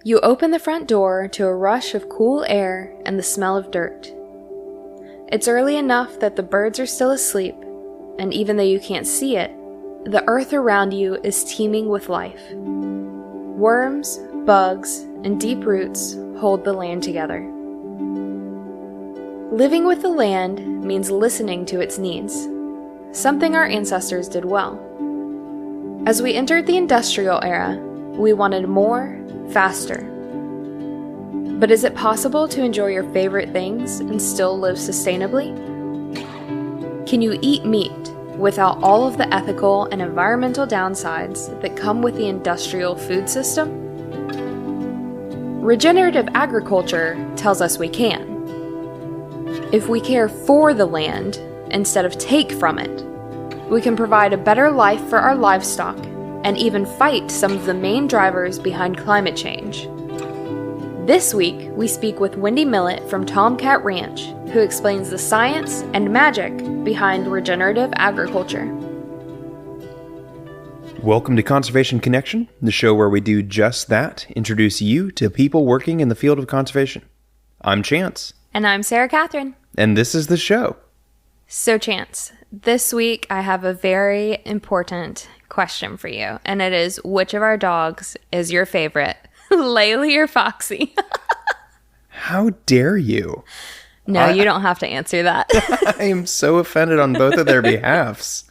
You open the front door to a rush of cool air and the smell of dirt. It's early enough that the birds are still asleep, and even though you can't see it, the earth around you is teeming with life. Worms, bugs, and deep roots hold the land together. Living with the land means listening to its needs, something our ancestors did well. As we entered the industrial era, we wanted more, faster. But is it possible to enjoy your favorite things and still live sustainably? Can you eat meat without all of the ethical and environmental downsides that come with the industrial food system? Regenerative agriculture tells us we can. If we care for the land instead of take from it, we can provide a better life for our livestock and even fight some of the main drivers behind climate change. This week, we speak with Wendy Millett from Tomcat Ranch, who explains the science and magic behind regenerative agriculture. Welcome to Conservation Connection, the show where we do just that, introduce you to people working in the field of conservation. I'm Chance. And I'm Sarah Catherine. And this is the show. So Chance, this week I have a very important question for you, and it is, which of our dogs is your favorite, Laylee or Foxy? How dare you? No, you don't have to answer that. I am so offended on both of their behalfs.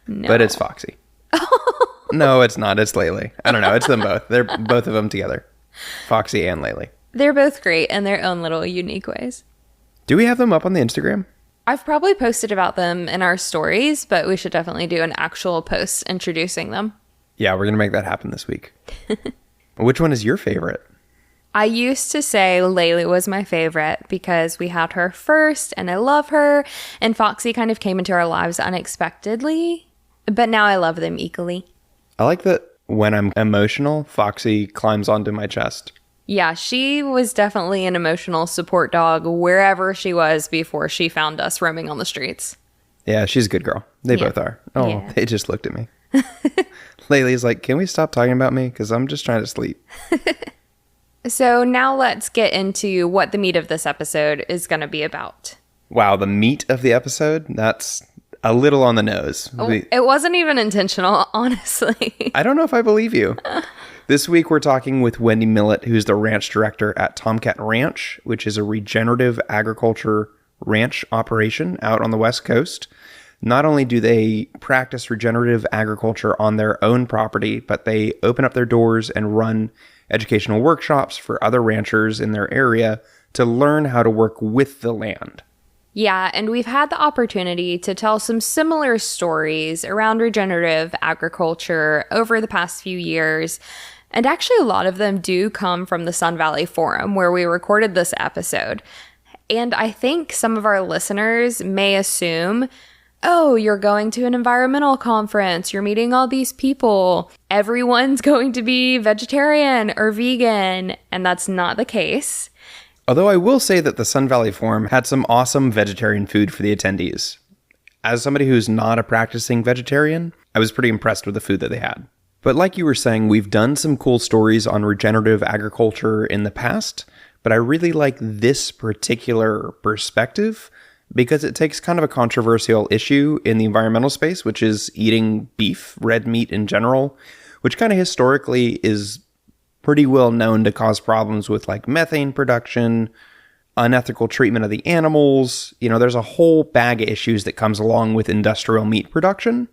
No. But it's Foxy. No, it's not. It's Laylee. I don't know. It's them both. They're both of them together. Foxy and Laylee. They're both great in their own little unique ways. Do we have them up on the Instagram? I've probably posted about them in our stories, but we should definitely do an actual post introducing them. Yeah, we're going to make that happen this week. Which one is your favorite? I used to say Laylee was my favorite because we had her first and I love her, and Foxy kind of came into our lives unexpectedly, but now I love them equally. I like that when I'm emotional, Foxy climbs onto my chest. Yeah, she was definitely an emotional support dog wherever she was before she found us roaming on the streets. Yeah, she's a good girl. They both are. Oh, yeah. They just looked at me. Laylee's like, can we stop talking about me? Because I'm just trying to sleep. So now let's get into what the meat of this episode is going to be about. Wow, the meat of the episode? That's a little on the nose. It wasn't even intentional, honestly. I don't know if I believe you. This week, we're talking with Wendy Millett, who's the ranch director at Tomcat Ranch, which is a regenerative agriculture ranch operation out on the West Coast. Not only do they practice regenerative agriculture on their own property, but they open up their doors and run educational workshops for other ranchers in their area to learn how to work with the land. Yeah, and we've had the opportunity to tell some similar stories around regenerative agriculture over the past few years. And actually, a lot of them do come from the Sun Valley Forum, where we recorded this episode. And I think some of our listeners may assume, oh, you're going to an environmental conference, you're meeting all these people, everyone's going to be vegetarian or vegan, and that's not the case. Although I will say that the Sun Valley Forum had some awesome vegetarian food for the attendees. As somebody who's not a practicing vegetarian, I was pretty impressed with the food that they had. But like you were saying, we've done some cool stories on regenerative agriculture in the past, but I really like this particular perspective because it takes kind of a controversial issue in the environmental space, which is eating beef, red meat in general, which kind of historically is pretty well known to cause problems with like methane production, unethical treatment of the animals. You know, there's a whole bag of issues that comes along with industrial meat production.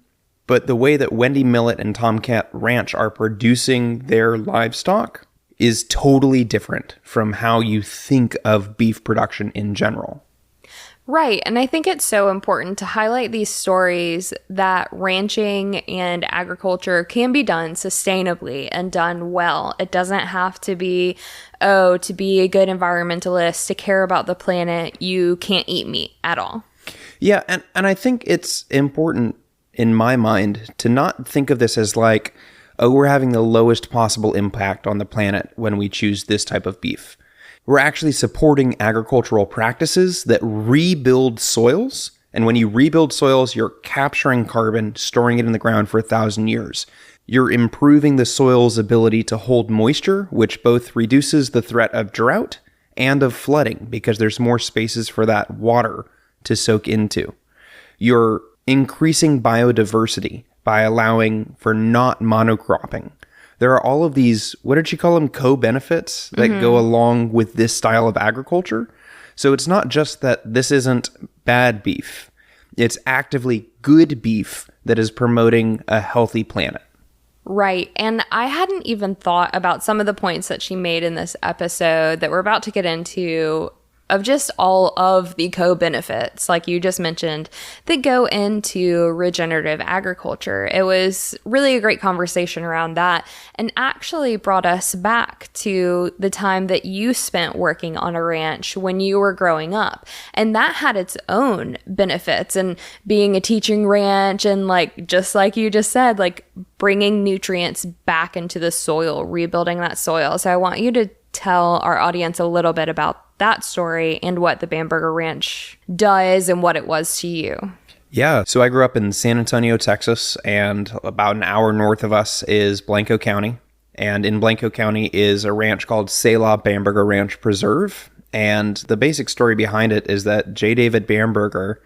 But the way that Wendy Millett and Tomcat Ranch are producing their livestock is totally different from how you think of beef production in general. Right, and I think it's so important to highlight these stories that ranching and agriculture can be done sustainably and done well. It doesn't have to be, oh, to be a good environmentalist, to care about the planet, you can't eat meat at all. Yeah, and I think it's important in my mind to not think of this as like, oh, we're having the lowest possible impact on the planet when we choose this type of beef. We're actually supporting agricultural practices that rebuild soils And when you rebuild soils, you're capturing carbon, storing it in the ground for 1,000 years. You're improving the soil's ability to hold moisture, which both reduces the threat of drought and of flooding because there's more spaces for that water to soak into. You're increasing biodiversity by allowing for not monocropping. There are all of these, what did you call them, co-benefits that go along with this style of agriculture. So it's not just that this isn't bad beef. It's actively good beef that is promoting a healthy planet. Right. And I hadn't even thought about some of the points that she made in this episode that we're about to get into, of just all of the co-benefits, like you just mentioned, that go into regenerative agriculture. It was really a great conversation around that, and actually brought us back to the time that you spent working on a ranch when you were growing up. And that had its own benefits, and being a teaching ranch, and just like you just said, bringing nutrients back into the soil, rebuilding that soil. So I want you to tell our audience a little bit about that story and what the Bamberger Ranch does and what it was to you. Yeah, so I grew up in San Antonio, Texas, and about an hour north of us is Blanco County. And in Blanco County is a ranch called Selah Bamberger Ranch Preserve. And the basic story behind it is that J. David Bamberger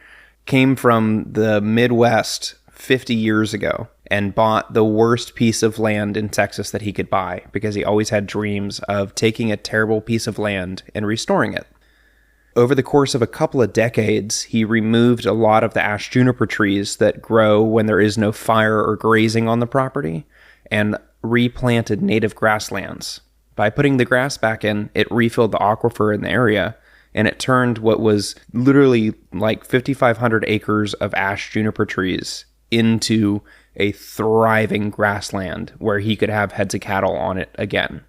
came from the Midwest 50 years ago and bought the worst piece of land in Texas that he could buy because he always had dreams of taking a terrible piece of land and restoring it. Over the course of a couple of decades, he removed a lot of the ash juniper trees that grow when there is no fire or grazing on the property and replanted native grasslands. By putting the grass back in, it refilled the aquifer in the area, and it turned what was literally 5,500 acres of ash juniper trees into a thriving grassland where he could have heads of cattle on it again.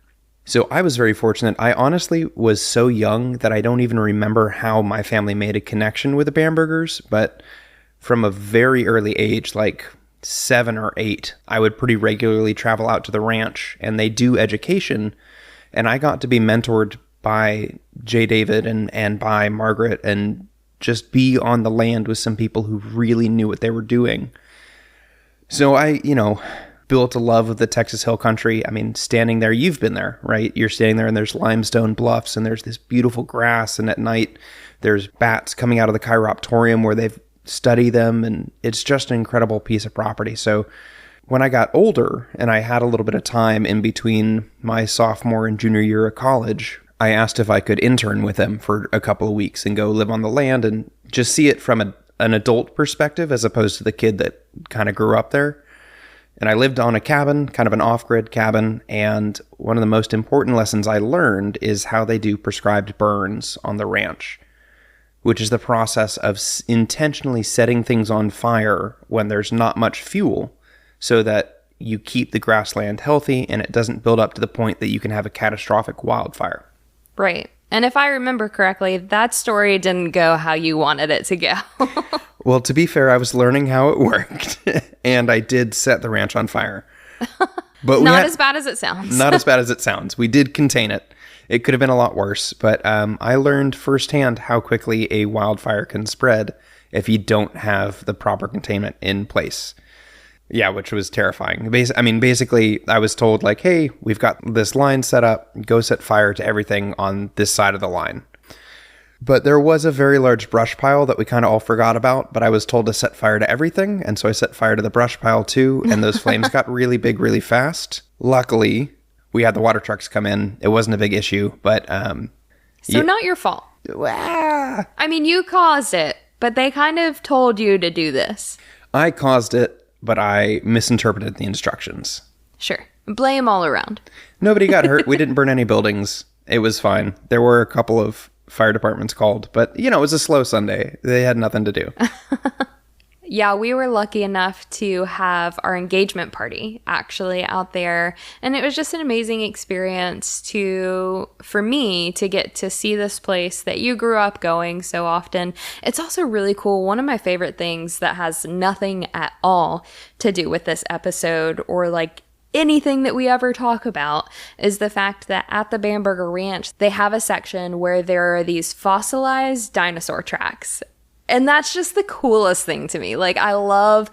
So I was very fortunate. I honestly was so young that I don't even remember how my family made a connection with the Bambergers, but from a very early age, 7 or 8, I would pretty regularly travel out to the ranch, and they do education, and I got to be mentored by J. David and by Margaret, and just be on the land with some people who really knew what they were doing. So I, built a love of the Texas Hill Country. I mean, standing there, you've been there, right? You're standing there and there's limestone bluffs and there's this beautiful grass. And at night, there's bats coming out of the chiroptorium where they've studied them. And it's just an incredible piece of property. So when I got older and I had a little bit of time in between my sophomore and junior year of college, I asked if I could intern with them for a couple of weeks and go live on the land and just see it from an adult perspective as opposed to the kid that kind of grew up there. And I lived on a cabin, kind of an off-grid cabin, and one of the most important lessons I learned is how they do prescribed burns on the ranch, which is the process of intentionally setting things on fire when there's not much fuel so that you keep the grassland healthy and it doesn't build up to the point that you can have a catastrophic wildfire. Right. And if I remember correctly, that story didn't go how you wanted it to go. Well, to be fair, I was learning how it worked, and I did set the ranch on fire. But not as bad as it sounds. Not as bad as it sounds. We did contain it. It could have been a lot worse, but I learned firsthand how quickly a wildfire can spread if you don't have the proper containment in place. Yeah, which was terrifying. Basically, I was told, hey, we've got this line set up. Go set fire to everything on this side of the line. But there was a very large brush pile that we kind of all forgot about, but I was told to set fire to everything, and so I set fire to the brush pile too, and those flames got really big really fast. Luckily, we had the water trucks come in. It wasn't a big issue, but... not your fault. I mean, you caused it, but they kind of told you to do this. I caused it, but I misinterpreted the instructions. Sure. Blame all around. Nobody got hurt. We didn't burn any buildings. It was fine. There were a couple of fire departments called, but it was a slow Sunday. They had nothing to do. Yeah, we were lucky enough to have our engagement party actually out there, and it was just an amazing experience for me to get to see this place that you grew up going so often. It's also really cool. One of my favorite things that has nothing at all to do with this episode or anything that we ever talk about is the fact that at the Bamberger Ranch, they have a section where there are these fossilized dinosaur tracks. And that's just the coolest thing to me. Like, I love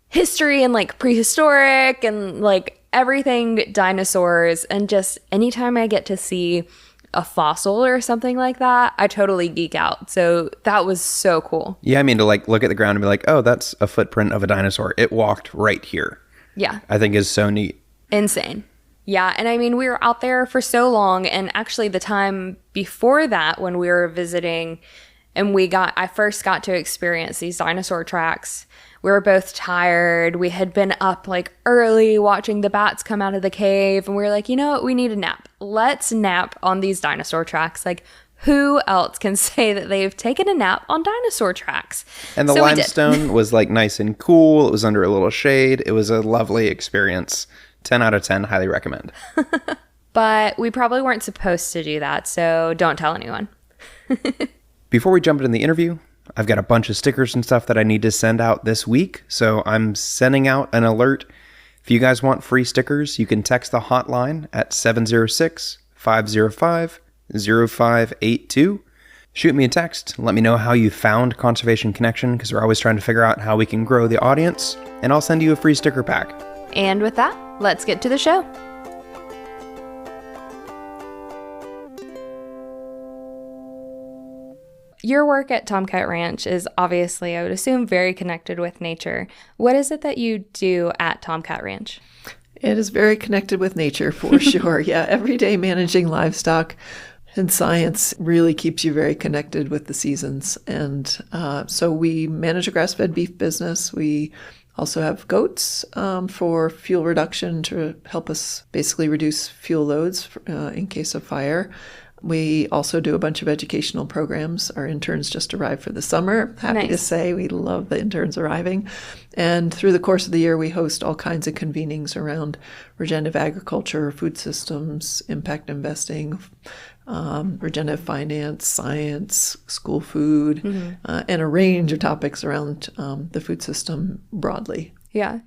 history and like prehistoric and like everything dinosaurs. And just anytime I get to see a fossil or something like that, I totally geek out. So that was so cool. Yeah, I mean, to like look at the ground and be like, oh, that's a footprint of a dinosaur. It walked right here. Yeah. I think is so neat. Insane. Yeah. And I mean, we were out there for so long. And actually, the time before that, when we were visiting and I first got to experience these dinosaur tracks, we were both tired. We had been up like early watching the bats come out of the cave. And we were like, you know what? We need a nap. Let's nap on these dinosaur tracks. Like, who else can say that they've taken a nap on dinosaur tracks? And the limestone was like nice and cool. It was under a little shade. It was a lovely experience. 10 out of 10, highly recommend. But we probably weren't supposed to do that, so don't tell anyone. Before we jump into the interview, I've got a bunch of stickers and stuff that I need to send out this week. So I'm sending out an alert. If you guys want free stickers, you can text the hotline at 706-505-0582. Shoot me a text. Let me know how you found Conservation Connection, because we're always trying to figure out how we can grow the audience. And I'll send you a free sticker pack. And with that, let's get to the show. Your work at Tomcat Ranch is obviously, I would assume, very connected with nature. What is it that you do at Tomcat Ranch? It is very connected with nature, for sure. Yeah, every day managing livestock and science really keeps you very connected with the seasons. And so we manage a grass-fed beef business. We also have goats for fuel reduction to help us basically reduce fuel loads in case of fire. We also do a bunch of educational programs. Our interns just arrived for the summer. Happy to say we love the interns arriving. And through the course of the year, we host all kinds of convenings around regenerative agriculture, food systems, impact investing, regenerative finance, science, school food, and a range of topics around the food system broadly. Yeah.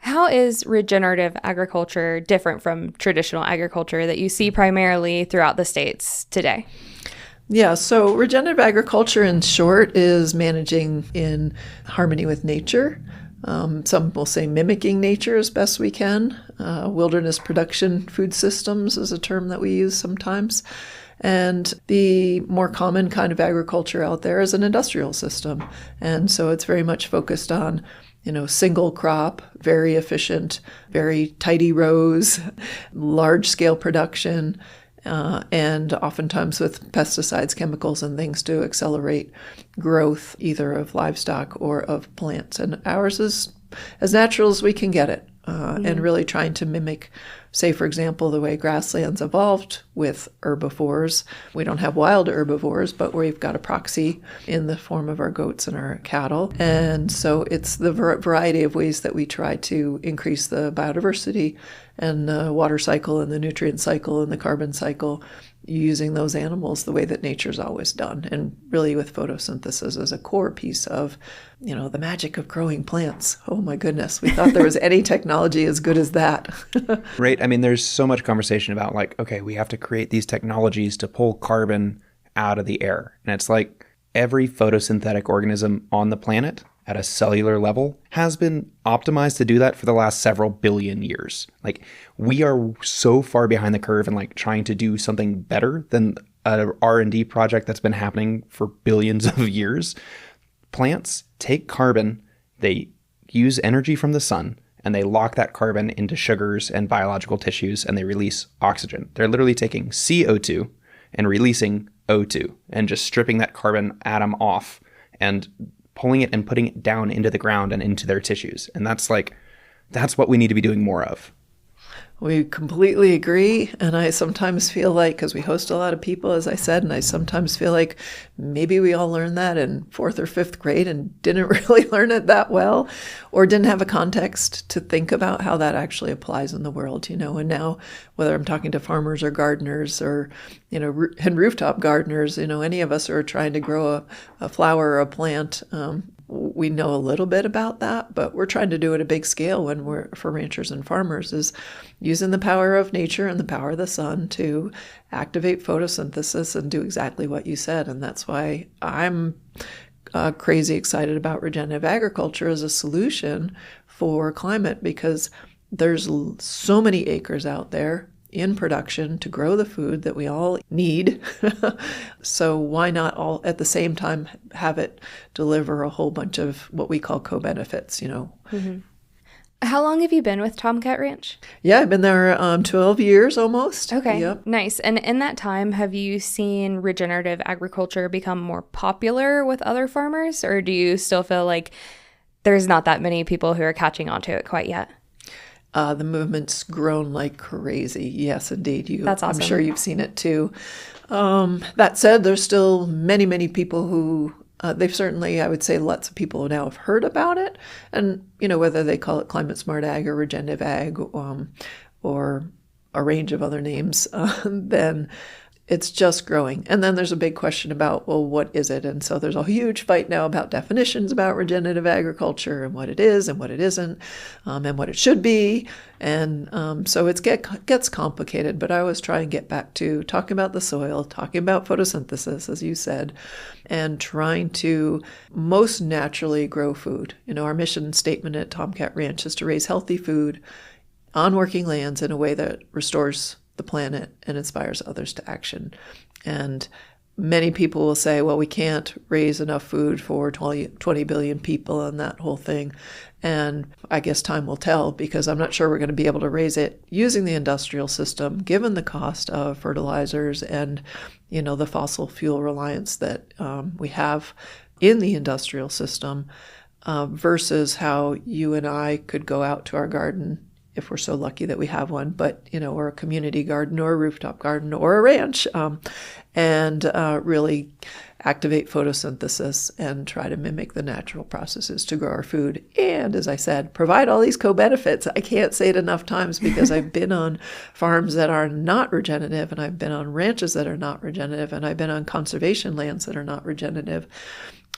How is regenerative agriculture different from traditional agriculture that you see primarily throughout the states today? Yeah, so regenerative agriculture, in short, is managing in harmony with nature. Some will say mimicking nature as best we can. Wilderness production food systems is a term that we use sometimes. And the more common kind of agriculture out there is an industrial system. And so it's very much focused on single crop, very efficient, very tidy rows, large scale production, and oftentimes with pesticides, chemicals, and things to accelerate growth either of livestock or of plants. And ours is as natural as we can get it, and really trying to mimic, say, for example, the way grasslands evolved with herbivores. We don't have wild herbivores, but we've got a proxy in the form of our goats and our cattle. And so it's the variety of ways that we try to increase the biodiversity and the water cycle and the nutrient cycle and the carbon cycle, using those animals the way that nature's always done, and really with photosynthesis as a core piece of, the magic of growing plants. Oh my goodness, we thought there was any technology as good as that. Right. I mean, there's so much conversation about like, okay, we have to create these technologies to pull carbon out of the air. And it's like every photosynthetic organism on the planet at a cellular level has been optimized to do that for the last several billion years. Like, we are so far behind the curve in like trying to do something better than a R&D project that's been happening for billions of years. Plants take carbon, they use energy from the sun, and they lock that carbon into sugars and biological tissues, and they release oxygen. They're literally taking CO2 and releasing O2 and just stripping that carbon atom off and pulling it and putting it down into the ground and into their tissues. And that's what we need to be doing more of. We completely agree. And I sometimes feel like, because we host a lot of people, as I said, and I sometimes feel like maybe we all learned that in 4th or 5th grade and didn't really learn it that well, or didn't have a context to think about how that actually applies in the world, And now, whether I'm talking to farmers or gardeners or, and rooftop gardeners, any of us who are trying to grow a flower or a plant, we know a little bit about that, but we're trying to do it at a big scale when we're, for ranchers and farmers, is using the power of nature and the power of the sun to activate photosynthesis and do exactly what you said. And that's why I'm crazy excited about regenerative agriculture as a solution for climate, because there's so many acres out there in production to grow the food that we all need. So why not all at the same time have it deliver a whole bunch of what we call co-benefits, How long have you been with Tomcat Ranch? Yeah, I've been there 12 years almost. Okay, Yep. nice. And in that time, have you seen regenerative agriculture become more popular with other farmers, or do you still feel like there's not that many people who are catching on to it quite yet? The movement's grown like crazy. Yes, indeed. That's awesome. I'm sure you've seen it too. That said, there's still many, many people who they've certainly, I would say, lots of people now have heard about it. And, whether they call it climate smart ag or regenerative ag or a range of other names, then it's just growing. And then there's a big question about, well, what is it? And so there's a huge fight now about definitions about regenerative agriculture and what it is and what it isn't, and what it should be. And so it gets complicated, but I always try and get back to talking about the soil, talking about photosynthesis, as you said, and trying to most naturally grow food. Our mission statement at Tomcat Ranch is to raise healthy food on working lands in a way that restores the planet and inspires others to action. And many people will say, well, we can't raise enough food for 20 billion people and that whole thing. And I guess time will tell, because I'm not sure we're going to be able to raise it using the industrial system, given the cost of fertilizers and, the fossil fuel reliance that we have in the industrial system, versus how you and I could go out to our garden, if we're so lucky that we have one, but, or a community garden or a rooftop garden or a ranch, and really activate photosynthesis and try to mimic the natural processes to grow our food. And as I said, provide all these co-benefits. I can't say it enough times, because I've been on farms that are not regenerative, and I've been on ranches that are not regenerative, and I've been on conservation lands that are not regenerative,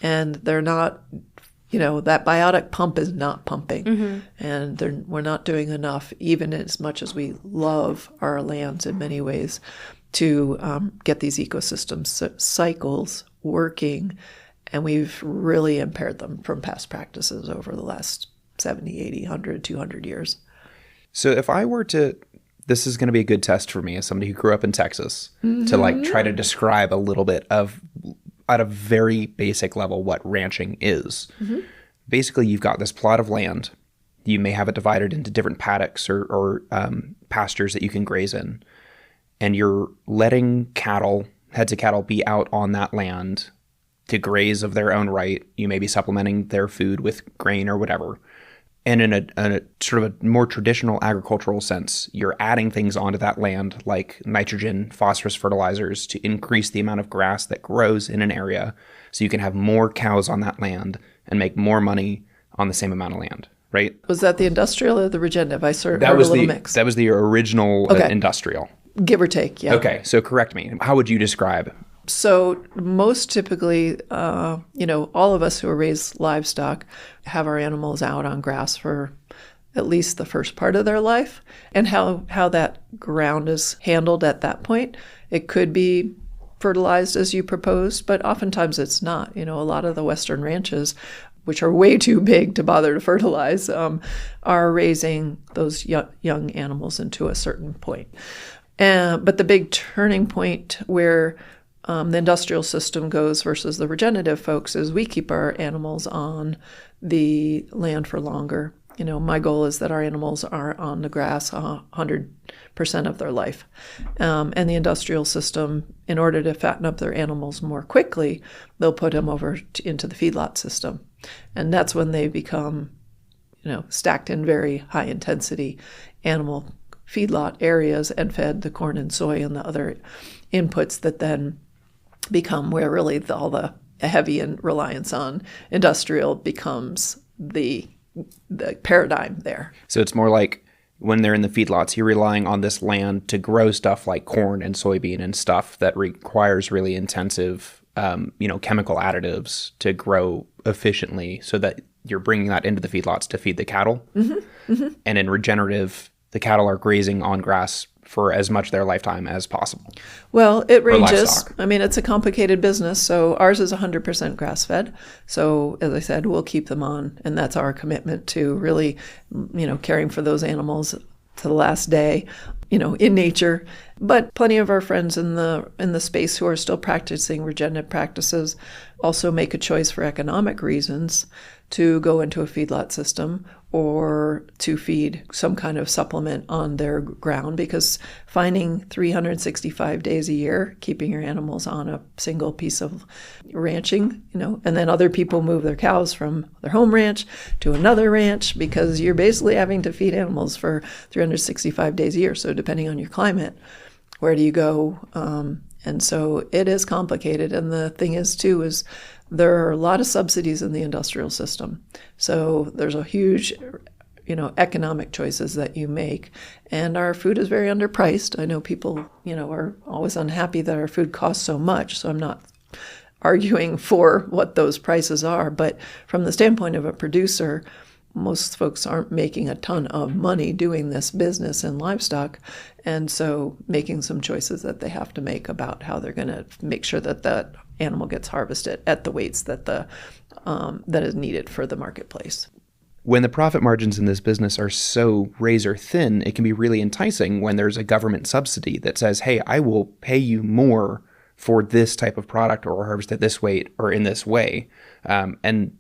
and they're not, that biotic pump is not pumping, and we're not doing enough, even as much as we love our lands in many ways, to get these ecosystem cycles working. And we've really impaired them from past practices over the last 70, 80, 100, 200 years. So if I were to, this is going to be a good test for me as somebody who grew up in Texas, to try to describe a little bit of, at a very basic level, what ranching is. Basically, you've got this plot of land. You may have it divided into different paddocks or pastures that you can graze in. And you're letting heads of cattle be out on that land to graze of their own right. You may be supplementing their food with grain or whatever. And in a sort of a more traditional agricultural sense, you're adding things onto that land like nitrogen, phosphorus fertilizers to increase the amount of grass that grows in an area, so you can have more cows on that land and make more money on the same amount of land, right? Was that the industrial or the regenerative? I heard a little mix. That was the original industrial. Give or take, yeah. Okay, so correct me. How would you describe? So most typically, all of us who raise livestock have our animals out on grass for at least the first part of their life. And how that ground is handled at that point, it could be fertilized as you proposed, but oftentimes it's not. A lot of the Western ranches, which are way too big to bother to fertilize, are raising those young animals into a certain point. But the big turning point where the industrial system goes versus the regenerative folks is we keep our animals on the land for longer. My goal is that our animals are on the grass 100% of their life. And the industrial system, in order to fatten up their animals more quickly, they'll put them over into the feedlot system. And that's when they become, stacked in very high intensity animal feedlot areas and fed the corn and soy and the other inputs that then become where really all the heavy and reliance on industrial becomes the paradigm there. So it's more like when they're in the feedlots, you're relying on this land to grow stuff like corn and soybean and stuff that requires really intensive, chemical additives to grow efficiently, so that you're bringing that into the feedlots to feed the cattle. And in regenerative, the cattle are grazing on grass for as much of their lifetime as possible? Well, it ranges. livestock. I mean, it's a complicated business. So ours is 100% grass-fed. So as I said, we'll keep them on. And that's our commitment to really, caring for those animals to the last day, in nature. But plenty of our friends in the space who are still practicing regenerative practices also make a choice for economic reasons to go into a feedlot system or to feed some kind of supplement on their ground, because finding 365 days a year, keeping your animals on a single piece of ranching, and then other people move their cows from their home ranch to another ranch because you're basically having to feed animals for 365 days a year. So depending on your climate, where do you go? And so it is complicated. And the thing is, too, is there are a lot of subsidies in the industrial system. So there's a huge, economic choices that you make. And our food is very underpriced. I know people, are always unhappy that our food costs so much. So I'm not arguing for what those prices are. But from the standpoint of a producer, most folks aren't making a ton of money doing this business in livestock. And so making some choices that they have to make about how they're going to make sure that that animal gets harvested at the weights that that is needed for the marketplace. When the profit margins in this business are so razor thin, it can be really enticing when there's a government subsidy that says, hey, I will pay you more for this type of product or harvest at this weight or in this way. And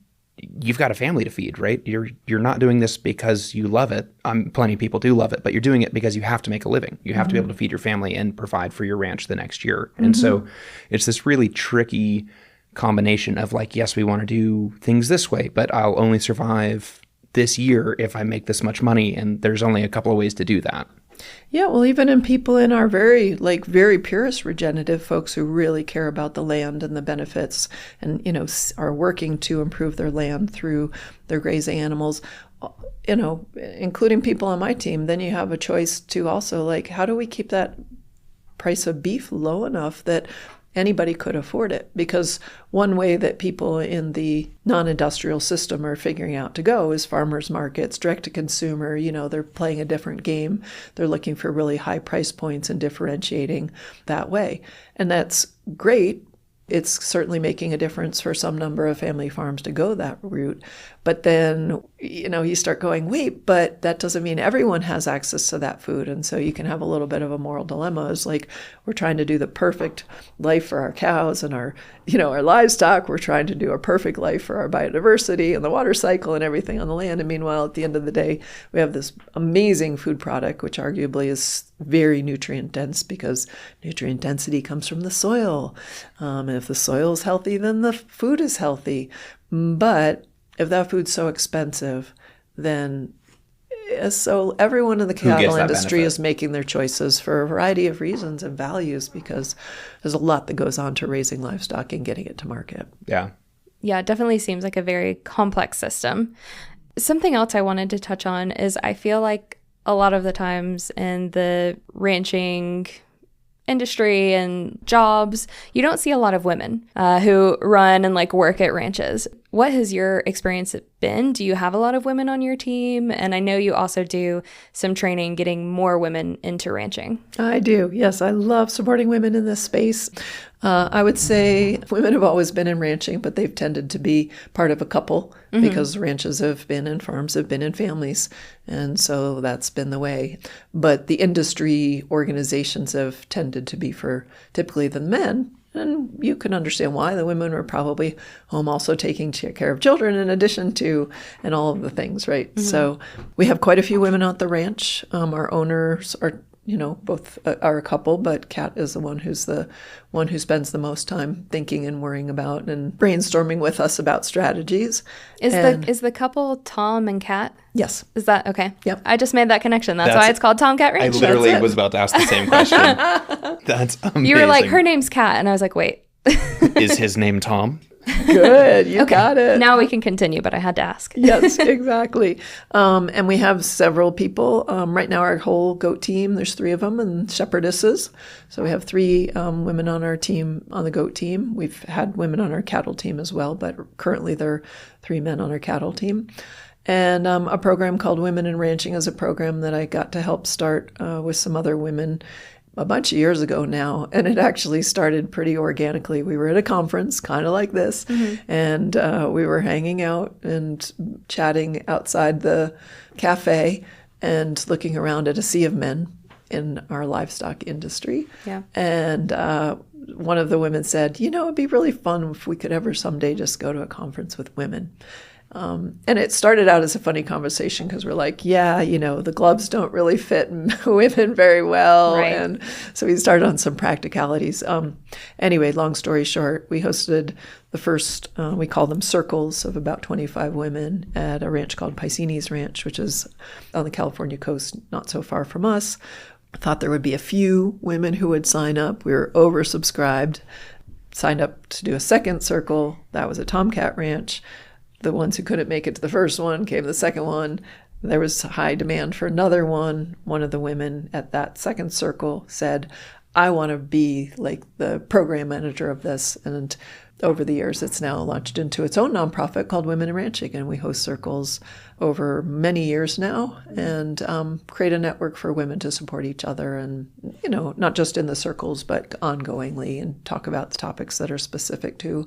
you've got a family to feed, right? You're not doing this because you love it. Plenty of people do love it, but you're doing it because you have to make a living. You have to be able to feed your family and provide for your ranch the next year. And so it's this really tricky combination of like, yes, we want to do things this way, but I'll only survive this year if I make this much money. And there's only a couple of ways to do that. Yeah, well, even in people in our very purist regenerative folks who really care about the land and the benefits and, are working to improve their land through their grazing animals, including people on my team, then you have a choice to also how do we keep that price of beef low enough that anybody could afford it? Because one way that people in the non-industrial system are figuring out to go is farmers markets, direct to consumer. They're playing a different game. They're looking for really high price points and differentiating that way. And that's great. It's certainly making a difference for some number of family farms to go that route. But then, you start going, wait, but that doesn't mean everyone has access to that food. And so you can have a little bit of a moral dilemma. It's like we're trying to do the perfect life for our cows and our livestock. We're trying to do a perfect life for our biodiversity and the water cycle and everything on the land. And meanwhile, at the end of the day, we have this amazing food product, which arguably is very nutrient dense because nutrient density comes from the soil. And if the soil is healthy, then the food is healthy. But if that food's so expensive, then so everyone in the cattle industry is making their choices for a variety of reasons and values, because there's a lot that goes on to raising livestock and getting it to market. Yeah. Yeah, it definitely seems like a very complex system. Something else I wanted to touch on is I feel like a lot of the times in the ranching industry and jobs, you don't see a lot of women who run and work at ranches. What has your experience been? Do you have a lot of women on your team? And I know you also do some training getting more women into ranching. I do. Yes, I love supporting women in this space. I would say women have always been in ranching, but they've tended to be part of a couple because ranches have been and farms have been in families. And so that's been the way. But the industry organizations have tended to be for typically the men. And you can understand why. The women were probably home also taking care of children in addition to, and all of the things, right? So we have quite a few women at the ranch. Our owners are, both are a couple, but Kat is the one who spends the most time thinking and worrying about and brainstorming with us about strategies. Is the couple Tom and Kat? Yes. Is that okay? Yep. I just made that connection. That's why it's called Tom Cat Ranch. I literally was about to ask the same question. That's amazing. You were like, her name's Kat, and I was like, wait. Is his name Tom? Good. You got it. Now we can continue, but I had to ask. Yes, exactly. And we have several people. Right now, our whole goat team, there's 3 of them, and shepherdesses. So we have 3 women on our team, on the goat team. We've had women on our cattle team as well, but currently there are 3 men on our cattle team. And a program called Women in Ranching is a program that I got to help start with some other women a bunch of years ago now. And it actually started pretty organically. We were at a conference, kind of like this, and we were hanging out and chatting outside the cafe and looking around at a sea of men in our livestock industry. Yeah. And one of the women said, it'd be really fun if we could ever someday just go to a conference with women. And it started out as a funny conversation because we're like, the gloves don't really fit women very well. Right. And so we started on some practicalities. Anyway, long story short, we hosted the first, we call them circles of about 25 women at a ranch called Piscini's Ranch, which is on the California coast, not so far from us. I thought there would be a few women who would sign up. We were oversubscribed, signed up to do a second circle. That was a Tomcat Ranch. The ones who couldn't make it to the first one came to the second one. There was high demand for another one. One of the women at that second circle said, I want to be like the program manager of this. And over the years, it's now launched into its own nonprofit called Women in Ranching. And we host circles over many years now and create a network for women to support each other. And, not just in the circles, but ongoingly, and talk about the topics that are specific to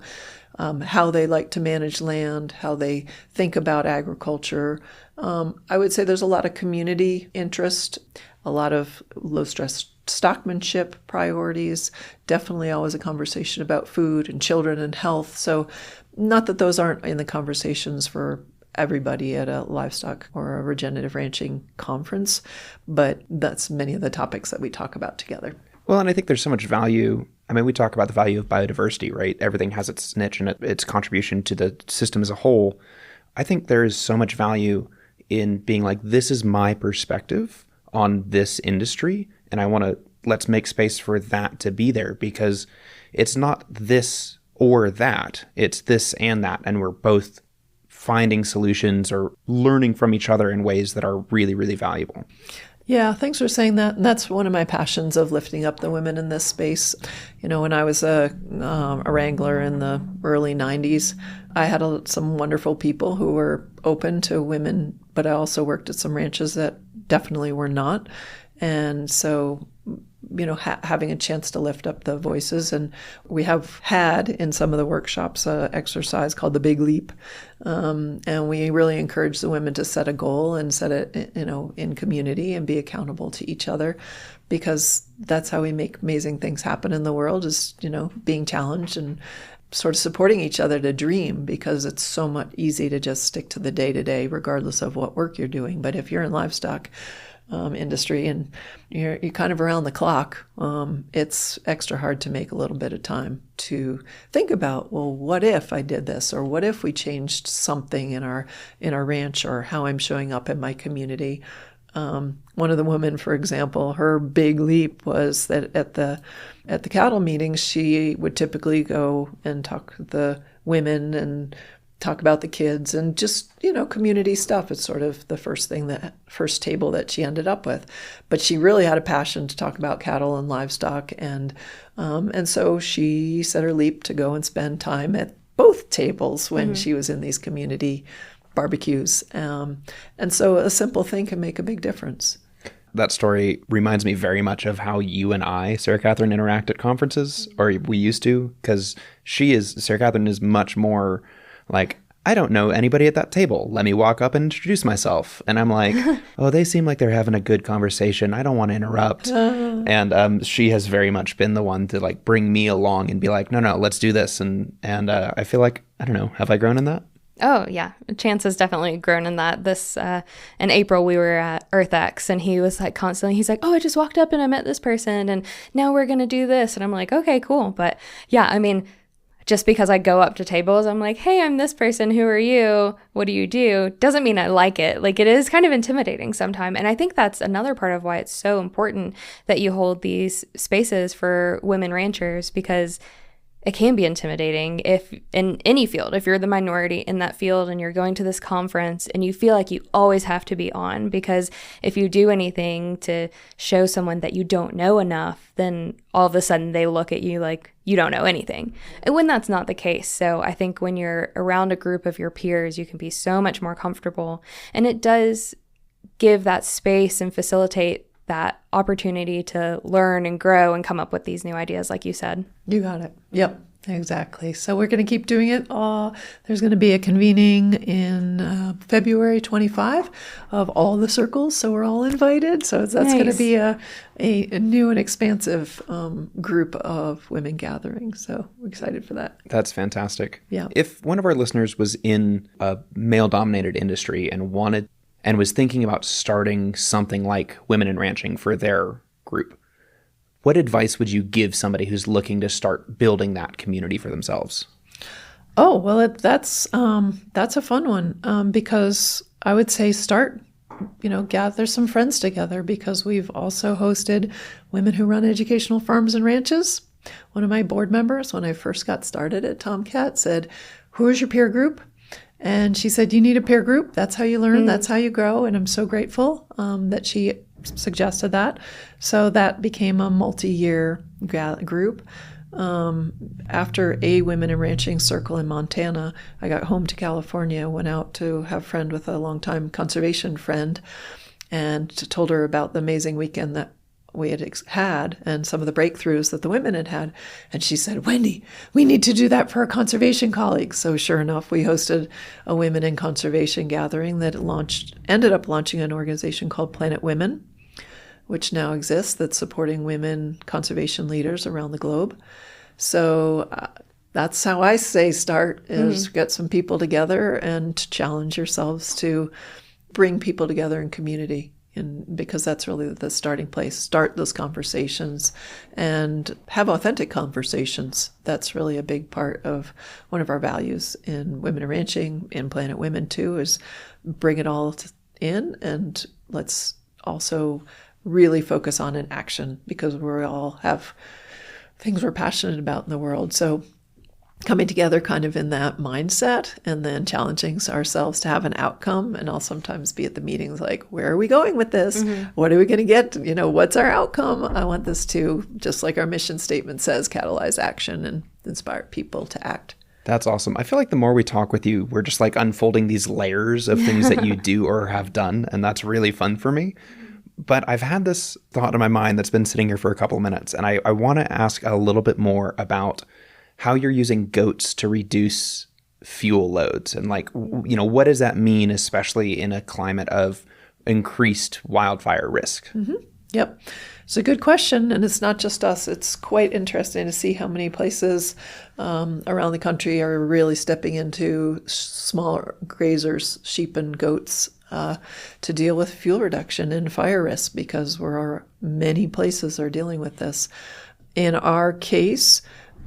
how they like to manage land, how they think about agriculture. I would say there's a lot of community interest, a lot of low-stress stockmanship priorities, definitely always a conversation about food and children and health. So not that those aren't in the conversations for everybody at a livestock or a regenerative ranching conference, but that's many of the topics that we talk about together. Well, and I think there's so much value. I mean, we talk about the value of biodiversity, right? Everything has its niche and its contribution to the system as a whole. I think there is so much value in being like, this is my perspective on this industry, and let's make space for that to be there, because it's not this or that, it's this and that, and we're both finding solutions or learning from each other in ways that are really, really valuable. Yeah, thanks for saying that. And that's one of my passions of lifting up the women in this space. When I was a wrangler in the early 90s, I had some wonderful people who were open to women, but I also worked at some ranches that definitely were not. And so, having a chance to lift up the voices. And we have had in some of the workshops an exercise called the Big Leap. And we really encourage the women to set a goal and set it, in community and be accountable to each other, because that's how we make amazing things happen in the world is, being challenged and sort of supporting each other to dream, because it's so much easy to just stick to the day-to-day regardless of what work you're doing. But if you're in livestock industry and you're kind of around the clock, it's extra hard to make a little bit of time to think about, well, what if I did this, or what if we changed something in our ranch, or how I'm showing up in my community. One of the women, for example, her big leap was that at the cattle meetings, she would typically go and talk to the women and talk about the kids and just, community stuff. It's sort of the first table that she ended up with. But she really had a passion to talk about cattle and livestock. And so she set her leap to go and spend time at both tables when she was in these community barbecues. And so a simple thing can make a big difference. That story reminds me very much of how you and I, Sarah Catherine, interact at conferences, or we used to, because Sarah Catherine is much more like, I don't know anybody at that table. Let me walk up and introduce myself. And I'm like, oh, they seem like they're having a good conversation. I don't want to interrupt. And she has very much been the one to like bring me along and be like, no, let's do this. And I feel like, I don't know, have I grown in that? Oh, yeah. Chance has definitely grown in that. In April, we were at EarthX, and he was like constantly, he's like, oh, I just walked up and I met this person, and now we're going to do this. And I'm like, okay, cool. But yeah, I mean, just because I go up to tables, I'm like, hey, I'm this person. Who are you? What do you do? Doesn't mean I like it. Like, it is kind of intimidating sometimes. And I think that's another part of why it's so important that you hold these spaces for women ranchers, because it can be intimidating if in any field, if you're the minority in that field and you're going to this conference and you feel like you always have to be on, because if you do anything to show someone that you don't know enough, then all of a sudden they look at you like you don't know anything. And when that's not the case. So I think when you're around a group of your peers, you can be so much more comfortable, and it does give that space and facilitate that opportunity to learn and grow and come up with these new ideas, like you said. You got it. Yep, exactly. So we're going to keep doing it. There's going to be a convening in February 25 of all the circles, so we're all invited. So that's going to be a new and expansive group of women gathering. So we're excited for that. That's fantastic. Yeah. If one of our listeners was in a male-dominated industry and was thinking about starting something like Women in Ranching for their group, what advice would you give somebody who's looking to start building that community for themselves? Oh, well, that's a fun one because I would say start, gather some friends together, because we've also hosted Women Who Run Educational Farms and Ranches. One of my board members, when I first got started at Tomcat, said, "Who is your peer group?" And she said, "You need a peer group. That's how you learn. That's how you grow." And I'm so grateful that she suggested that. So that became a multi-year group. After a Women in Ranching circle in Montana, I got home to California, went out to have a friend with a longtime conservation friend, and told her about the amazing weekend that we had and some of the breakthroughs that the women had. And she said, "Wendy, we need to do that for our conservation colleagues." So sure enough, we hosted a Women in Conservation gathering that ended up launching an organization called Planet Women, which now exists, that's supporting women conservation leaders around the globe. So that's how I say start, is get some people together and challenge yourselves to bring people together in community. And because that's really the starting place. Start those conversations and have authentic conversations. That's really a big part of one of our values in Women in Ranching, in Planet Women too, is bring it all in, and let's also really focus on an action, because we all have things we're passionate about in the world. So coming together kind of in that mindset, and then challenging ourselves to have an outcome. And I'll sometimes be at the meetings like, where are we going with this? What are we going to get? What's our outcome? I want this to, just like our mission statement says, catalyze action and inspire people to act. That's awesome. I feel like the more we talk with you, we're just like unfolding these layers of things that you do or have done. And that's really fun for me. But I've had this thought in my mind that's been sitting here for a couple of minutes. And I want to ask a little bit more about how you're using goats to reduce fuel loads, and what does that mean, especially in a climate of increased wildfire risk? Yep. It's a good question, and it's not just us. It's quite interesting to see how many places around the country are really stepping into smaller grazers, sheep and goats, to deal with fuel reduction and fire risk, because many places are dealing with this. In our case,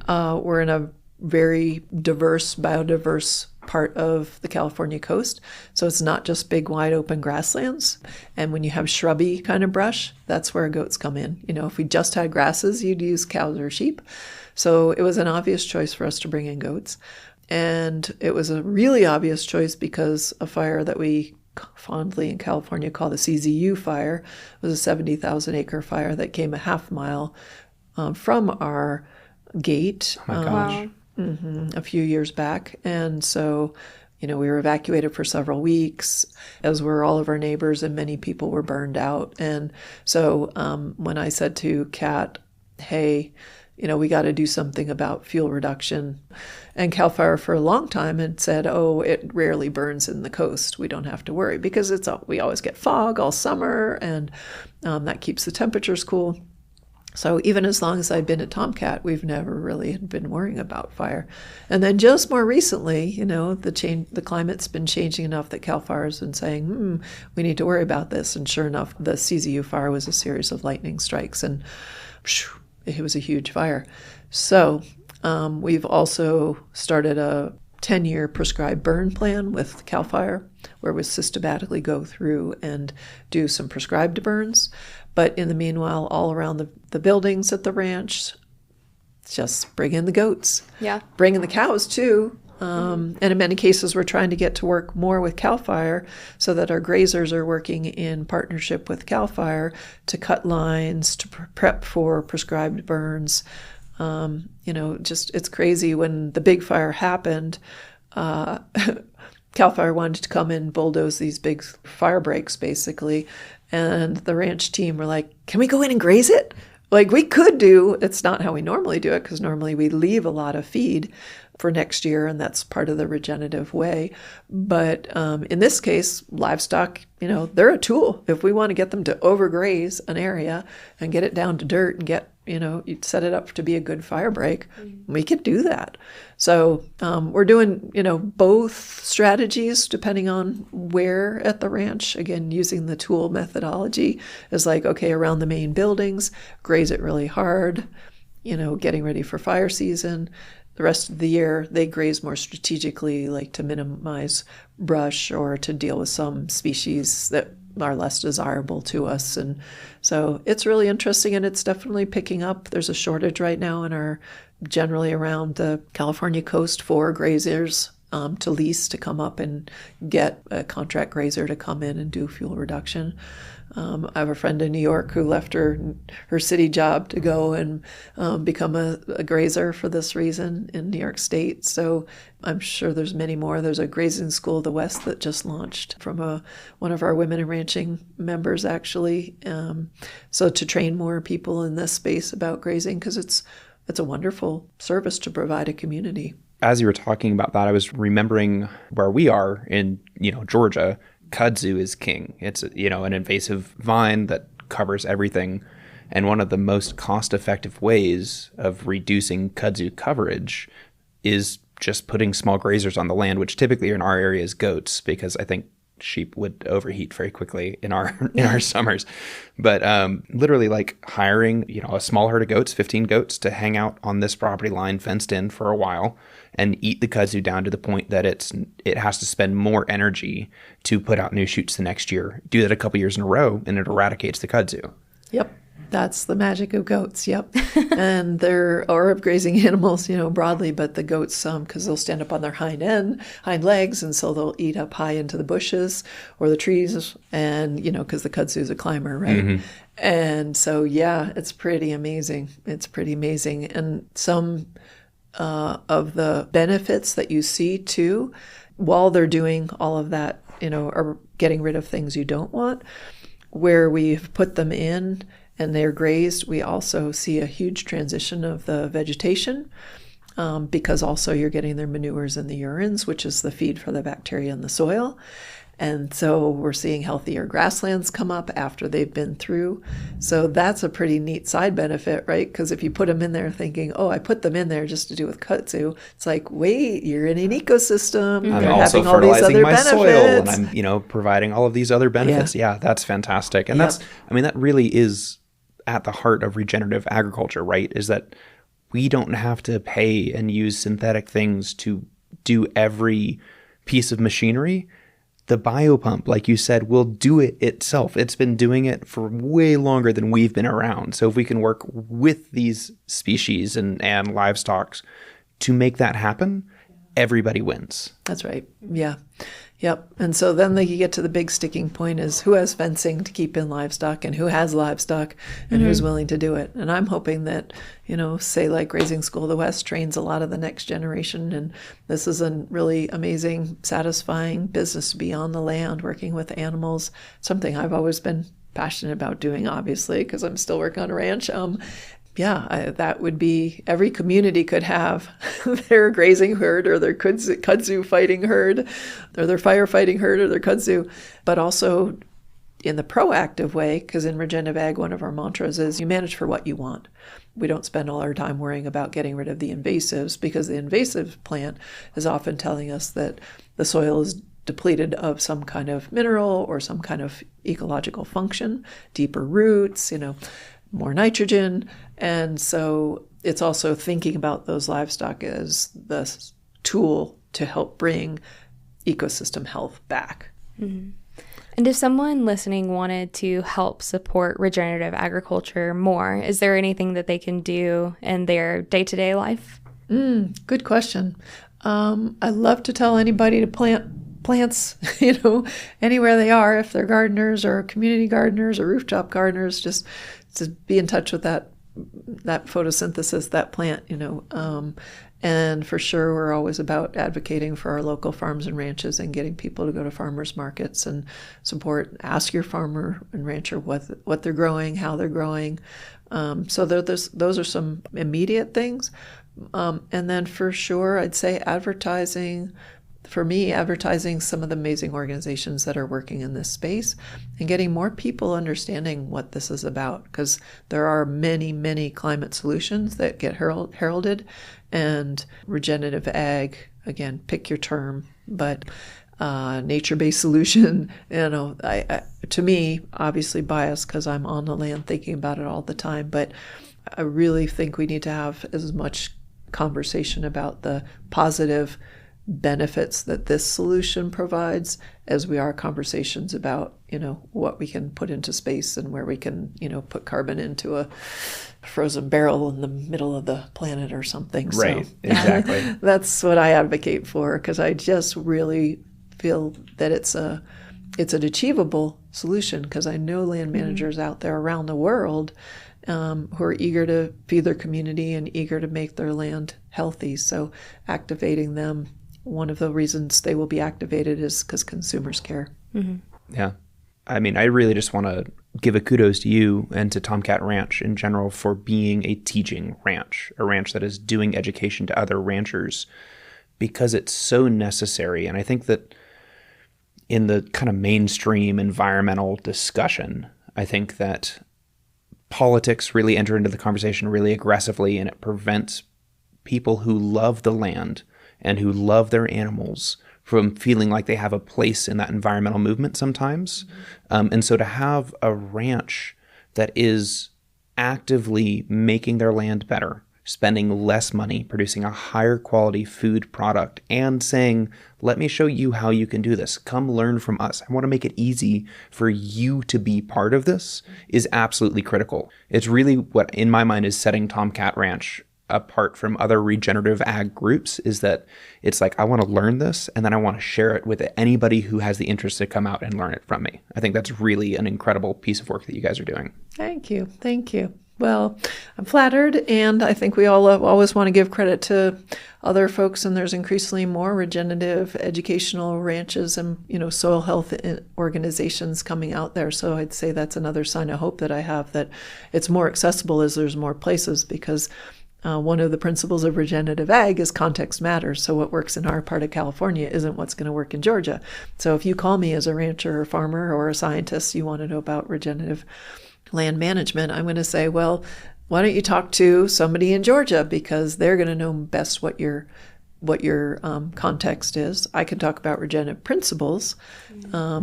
we're in a very biodiverse part of the California coast. So it's not just big, wide open grasslands. And when you have shrubby kind of brush, that's where goats come in. If we just had grasses, you'd use cows or sheep. So it was an obvious choice for us to bring in goats. And it was a really obvious choice because a fire that we fondly in California call the CZU fire was a 70,000 acre fire that came a half mile from our gate. Oh my gosh. A few years back. And so, we were evacuated for several weeks, as were all of our neighbors, and many people were burned out. And so when I said to Kat, hey, we got to do something about fuel reduction. And CAL FIRE for a long time had said, oh, it rarely burns in the coast. We don't have to worry, because we always get fog all summer, and that keeps the temperatures cool. So even as long as I've been at Tomcat, we've never really been worrying about fire. And then just more recently, the climate's been changing enough that CAL FIRE has been saying, we need to worry about this. And sure enough, the CZU fire was a series of lightning strikes, and it was a huge fire. So we've also started a 10-year prescribed burn plan with CAL FIRE, where we systematically go through and do some prescribed burns. But in the meanwhile, all around the buildings at the ranch, just bring in the goats. Yeah. Bring in the cows too. And in many cases, we're trying to get to work more with CAL FIRE so that our grazers are working in partnership with CAL FIRE to cut lines, to prep for prescribed burns. Just it's crazy when the big fire happened. CAL FIRE wanted to come in, bulldoze these big fire breaks, basically. And the ranch team were like, can we go in and graze it? Like we could do, it's not how we normally do it, because normally we leave a lot of feed for next year, and that's part of the regenerative way. But in this case, livestock, they're a tool. If we want to get them to overgraze an area and get it down to dirt and get, you set it up to be a good fire break, we could do that. So we're doing, both strategies depending on where at the ranch. Again, using the tool methodology is like, okay, around the main buildings, graze it really hard, getting ready for fire season. The rest of the year, they graze more strategically, like to minimize brush or to deal with some species that are less desirable to us. And so it's really interesting, and it's definitely picking up. There's a shortage right now generally around the California coast for grazers to lease to come up and get a contract grazer to come in and do fuel reduction. I have a friend in New York who left her city job to go and become a grazer for this reason in New York State. So I'm sure there's many more. There's a grazing school of the West that just launched from one of our women in ranching members, actually. So to train more people in this space about grazing, because it's a wonderful service to provide a community. As you were talking about that, I was remembering where we are in, Georgia. Kudzu is king. It's, an invasive vine that covers everything. And one of the most cost-effective ways of reducing kudzu coverage is just putting small grazers on the land, which typically in our area is goats, because I think sheep would overheat very quickly in our summers. But literally like hiring, a small herd of goats, 15 goats, to hang out on this property line fenced in for a while and eat the kudzu down to the point that it has to spend more energy to put out new shoots the next year. Do that a couple years in a row and it eradicates the kudzu. Yep. That's the magic of goats. Yep. And they're of grazing animals, broadly, but the goats, because they'll stand up on their hind legs, and so they'll eat up high into the bushes or the trees, and, because the kudzu is a climber, right? Mm-hmm. And so, yeah, it's pretty amazing. And some of the benefits that you see too, while they're doing all of that, are getting rid of things you don't want, where we've put them in and they're grazed, we also see a huge transition of the vegetation, because also you're getting their manures in the urines, which is the feed for the bacteria in the soil. And so we're seeing healthier grasslands come up after they've been through. So that's a pretty neat side benefit, right? Because if you put them in there thinking, oh, I put them in there just to do with kudzu, it's like, wait, you're in an ecosystem. I'm They're also having all these fertilizing other my benefits. soil, and I'm, providing all of these other benefits. Yeah, that's fantastic. And that really is at the heart of regenerative agriculture, right? Is that we don't have to pay and use synthetic things to do every piece of machinery. The biopump, like you said, will do it itself. It's been doing it for way longer than we've been around. So if we can work with these species and livestock to make that happen, everybody wins. That's right. Yeah. Yep. And so then you get to the big sticking point is who has fencing to keep in livestock and who has livestock and who's willing to do it. And I'm hoping that, say like Grazing School of the West trains a lot of the next generation. And this is a really amazing, satisfying business to be on the land, working with animals, something I've always been passionate about doing, obviously, because I'm still working on a ranch. That would be, every community could have their grazing herd or their kudzu fighting herd or their firefighting herd or their kudzu, but also in the proactive way, because in Regenerative Ag, one of our mantras is you manage for what you want. We don't spend all our time worrying about getting rid of the invasives, because the invasive plant is often telling us that the soil is depleted of some kind of mineral or some kind of ecological function, deeper roots, more nitrogen. And so it's also thinking about those livestock as the tool to help bring ecosystem health back. Mm-hmm. And if someone listening wanted to help support regenerative agriculture more, is there anything that they can do in their day-to-day life? Good question. I love to tell anybody to plant plants, anywhere they are, if they're gardeners or community gardeners or rooftop gardeners, just to be in touch with that photosynthesis, that plant, and for sure, we're always about advocating for our local farms and ranches and getting people to go to farmers markets and support. Ask your farmer and rancher what they're growing, how they're growing. So those are some immediate things. And then for sure, I'd say advertising. For me, advertising some of the amazing organizations that are working in this space and getting more people understanding what this is about, because there are many, many climate solutions that get heralded, and regenerative ag, again, pick your term, but nature-based solution, I to me, obviously biased because I'm on the land thinking about it all the time, but I really think we need to have as much conversation about the positive benefits that this solution provides as we are conversations about, what we can put into space and where we can, put carbon into a frozen barrel in the middle of the planet or something. Right, So exactly. that's what I advocate for, because I just really feel that it's an achievable solution, because I know land managers out there around the world who are eager to feed their community and eager to make their land healthy. So activating them, one of the reasons they will be activated is because consumers care. Mm-hmm. Yeah. I mean, I really just want to give a kudos to you and to Tomcat Ranch in general for being a teaching ranch, a ranch that is doing education to other ranchers, because it's so necessary. And I think that in the kind of mainstream environmental discussion, I think that politics really enter into the conversation really aggressively, and it prevents people who love the land and who love their animals from feeling like they have a place in that environmental movement sometimes. And so to have a ranch that is actively making their land better, spending less money, producing a higher quality food product, and saying, let me show you how you can do this. Come learn from us. I want to make it easy for you to be part of this, is absolutely critical. It's really what, in my mind, is setting Tomcat Ranch apart from other regenerative ag groups, is that it's like, I want to learn this, and then I want to share it with anybody who has the interest to come out and learn it from me. I think that's really an incredible piece of work that you guys are doing. Thank you. Well, I'm flattered, and I think we all always want to give credit to other folks, and there's increasingly more regenerative educational ranches and, soil health organizations coming out there. So I'd say that's another sign of hope that I have, that it's more accessible as there's more places, because one of the principles of regenerative ag is context matters. So what works in our part of California isn't what's going to work in Georgia. So if you call me as a rancher or farmer or a scientist, you want to know about regenerative land management, I'm going to say, well, why don't you talk to somebody in Georgia, because they're going to know best what your context is. I can talk about regenerative principles,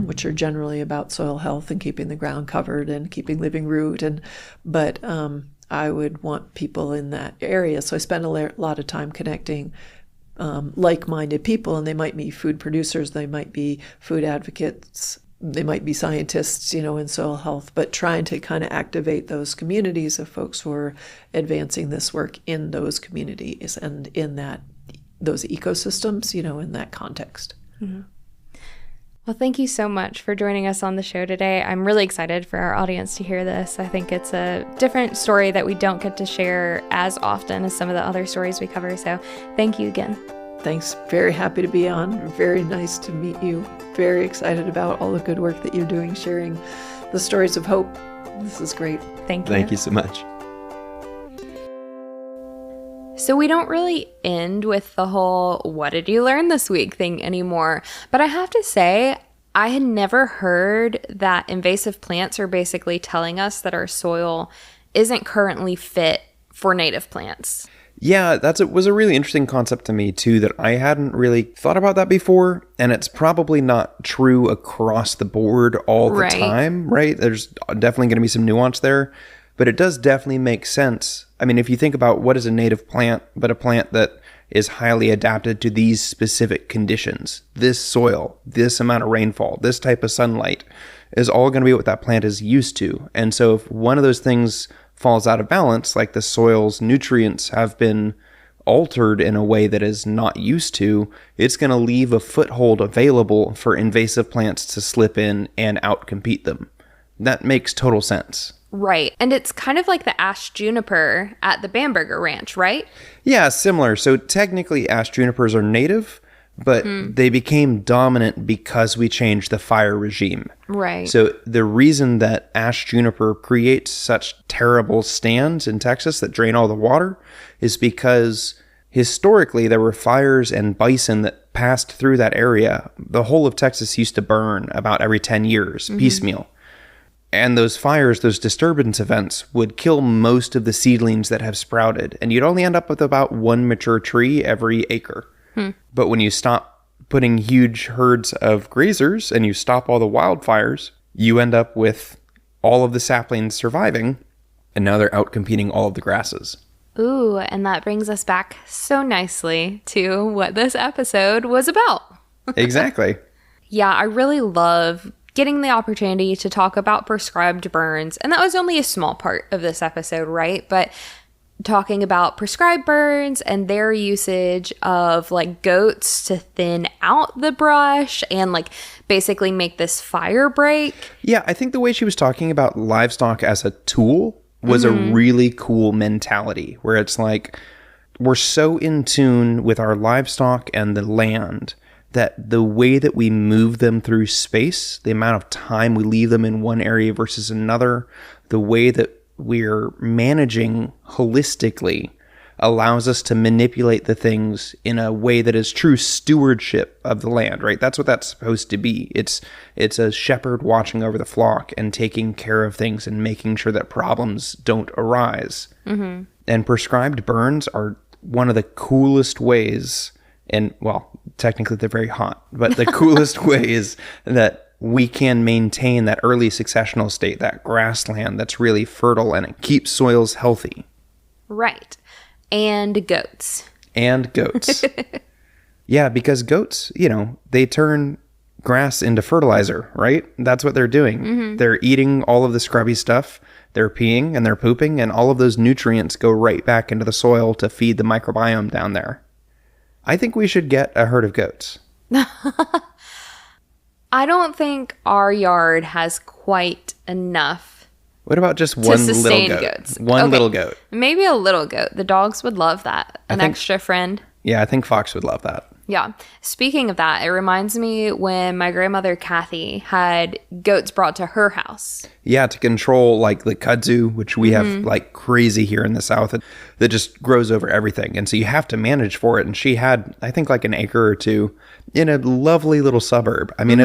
which are generally about soil health and keeping the ground covered and keeping living root, but I would want people in that area. So I spend a lot of time connecting like-minded people, and they might be food producers, they might be food advocates, they might be scientists, in soil health, but trying to kind of activate those communities of folks who are advancing this work in those communities and in those ecosystems, in that context. Mm-hmm. Well, thank you so much for joining us on the show today. I'm really excited for our audience to hear this. I think it's a different story that we don't get to share as often as some of the other stories we cover. So thank you again. Thanks. Very happy to be on. Very nice to meet you. Very excited about all the good work that you're doing, sharing the stories of hope. This is great. Thank you. Thank you so much. So we don't really end with the whole "what did you learn this week" thing anymore. But I have to say, I had never heard that invasive plants are basically telling us that our soil isn't currently fit for native plants. Yeah, was a really interesting concept to me too, that I hadn't really thought about that before. And it's probably not true across the board all the time, right? There's definitely going to be some nuance there. But it does definitely make sense. I mean, if you think about what is a native plant, but a plant that is highly adapted to these specific conditions, this soil, this amount of rainfall, this type of sunlight, is all going to be what that plant is used to. And so if one of those things falls out of balance, like the soil's nutrients have been altered in a way that is not used to, it's going to leave a foothold available for invasive plants to slip in and outcompete them. That makes total sense. Right. And it's kind of like the ash juniper at the Bamberger Ranch, right? Yeah, similar. So technically ash junipers are native, but they became dominant because we changed the fire regime. Right. So the reason that ash juniper creates such terrible stands in Texas that drain all the water is because historically there were fires and bison that passed through that area. The whole of Texas used to burn about every 10 years, piecemeal. And those fires, those disturbance events, would kill most of the seedlings that have sprouted. And you'd only end up with about one mature tree every acre. But when you stop putting huge herds of grazers and you stop all the wildfires, you end up with all of the saplings surviving. And now they're outcompeting all of the grasses. Ooh, and that brings us back so nicely to what this episode was about. Exactly. Yeah, I really love getting the opportunity to talk about prescribed burns. And that was only a small part of this episode, right? But talking about prescribed burns and their usage of like goats to thin out the brush and like basically make this fire break. Yeah, I think the way she was talking about livestock as a tool was a really cool mentality where it's like we're so in tune with our livestock and the land that the way that we move them through space, the amount of time we leave them in one area versus another, the way that we're managing holistically allows us to manipulate the things in a way that is true stewardship of the land, right? That's what that's supposed to be. It's a shepherd watching over the flock and taking care of things and making sure that problems don't arise. And prescribed burns are one of the coolest ways, and well, technically they're very hot, but the coolest ways that we can maintain that early successional state, that grassland that's really fertile and it keeps soils healthy. Right. And goats. And goats. Yeah, because goats, they turn grass into fertilizer, right? That's what they're doing. They're eating all of the scrubby stuff. They're peeing and they're pooping, and all of those nutrients go right back into the soil to feed the microbiome down there. I think we should get a herd of goats. I don't think our yard has quite enough. What about just one little goat? Goats. One little goat. Maybe a little goat. The dogs would love that. An extra friend. Yeah, I think Fox would love that. Yeah. Speaking of that, it reminds me when my grandmother Kathy had goats brought to her house. Yeah, to control like the kudzu, which we have like crazy here in the South, that just grows over everything. And so you have to manage for it. And she had, I think, like an acre or two in a lovely little suburb. I mean,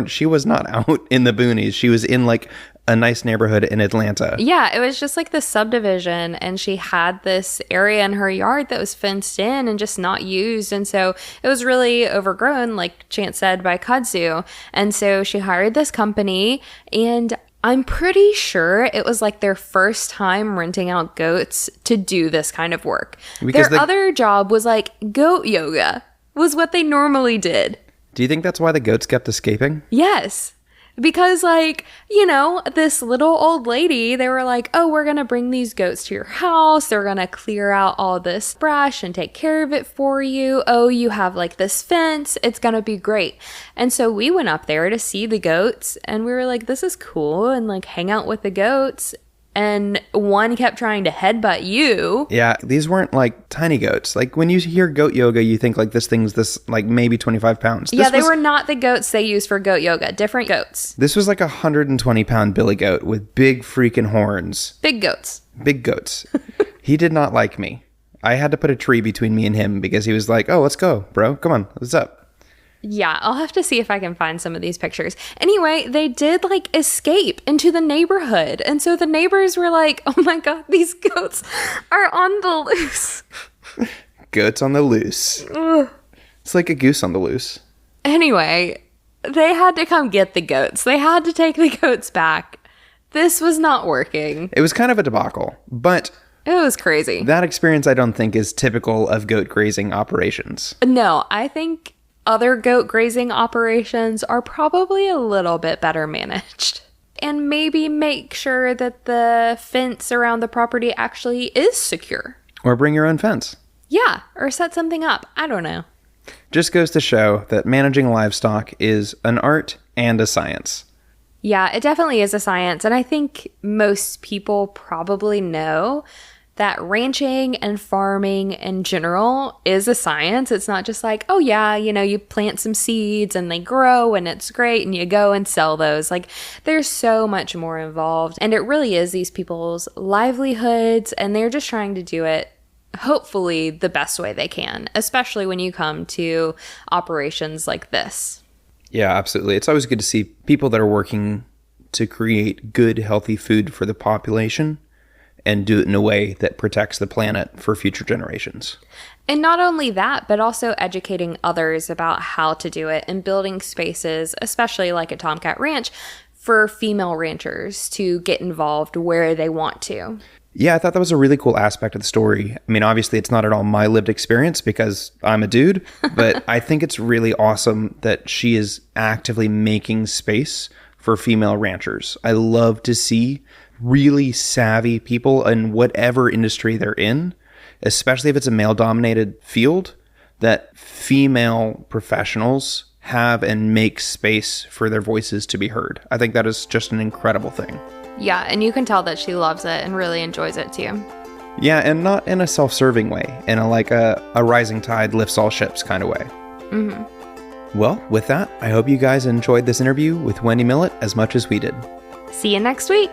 she was not out in the boonies. She was in like a nice neighborhood in Atlanta. Yeah, it was just like the subdivision, and she had this area in her yard that was fenced in and just not used. And so it was really overgrown, like Chance said, by kudzu. And so she hired this company, and I'm pretty sure it was like their first time renting out goats to do this kind of work. Because their other job was like goat yoga, was what they normally did. Do you think that's why the goats kept escaping? Yes. Because, like, this little old lady, they were like, oh, we're going to bring these goats to your house. They're going to clear out all this brush and take care of it for you. Oh, you have, like, this fence. It's going to be great. And so we went up there to see the goats, and we were like, this is cool, and, like, hang out with the goats. And one kept trying to headbutt you. Yeah, these weren't like tiny goats. Like when you hear goat yoga, you think like this thing's this like maybe 25 pounds. They were not the goats they used for goat yoga. Different goats. This was like a 120-pound billy goat with big freaking horns. Big goats. Big goats. He did not like me. I had to put a tree between me and him because he was like, oh, let's go, bro. Come on. What's up? Yeah, I'll have to see if I can find some of these pictures. Anyway, they did like escape into the neighborhood. And so the neighbors were like, oh my God, these goats are on the loose. Goats on the loose. Ugh. It's like a goose on the loose. Anyway, they had to come get the goats. They had to take the goats back. This was not working. It was kind of a debacle, but It was crazy. that experience I don't think is typical of goat grazing operations. No, I think other goat grazing operations are probably a little bit better managed. And maybe make sure that the fence around the property actually is secure. Or bring your own fence. Yeah, or set something up. I don't know. Just goes to show that managing livestock is an art and a science. Yeah, it definitely is a science. And I think most people probably know that ranching and farming in general is a science. It's not just like, oh yeah, you plant some seeds and they grow and it's great and you go and sell those. Like, there's so much more involved. And it really is these people's livelihoods, and they're just trying to do it hopefully the best way they can, especially when you come to operations like this. Yeah, absolutely. It's always good to see people that are working to create good, healthy food for the population and do it in a way that protects the planet for future generations. And not only that, but also educating others about how to do it and building spaces, especially like at Tomcat Ranch, for female ranchers to get involved where they want to. Yeah, I thought that was a really cool aspect of the story. I mean, obviously, it's not at all my lived experience because I'm a dude, but I think it's really awesome that she is actively making space for female ranchers. I love to see really savvy people in whatever industry they're in, especially if it's a male-dominated field, that female professionals have and make space for their voices to be heard. I think that is just an incredible thing. Yeah, and you can tell that she loves it and really enjoys it too. Yeah, and not in a self-serving way, in a rising tide lifts all ships kind of way. Mm-hmm. Well, with that, I hope you guys enjoyed this interview with Wendy Millett as much as we did. See you next week.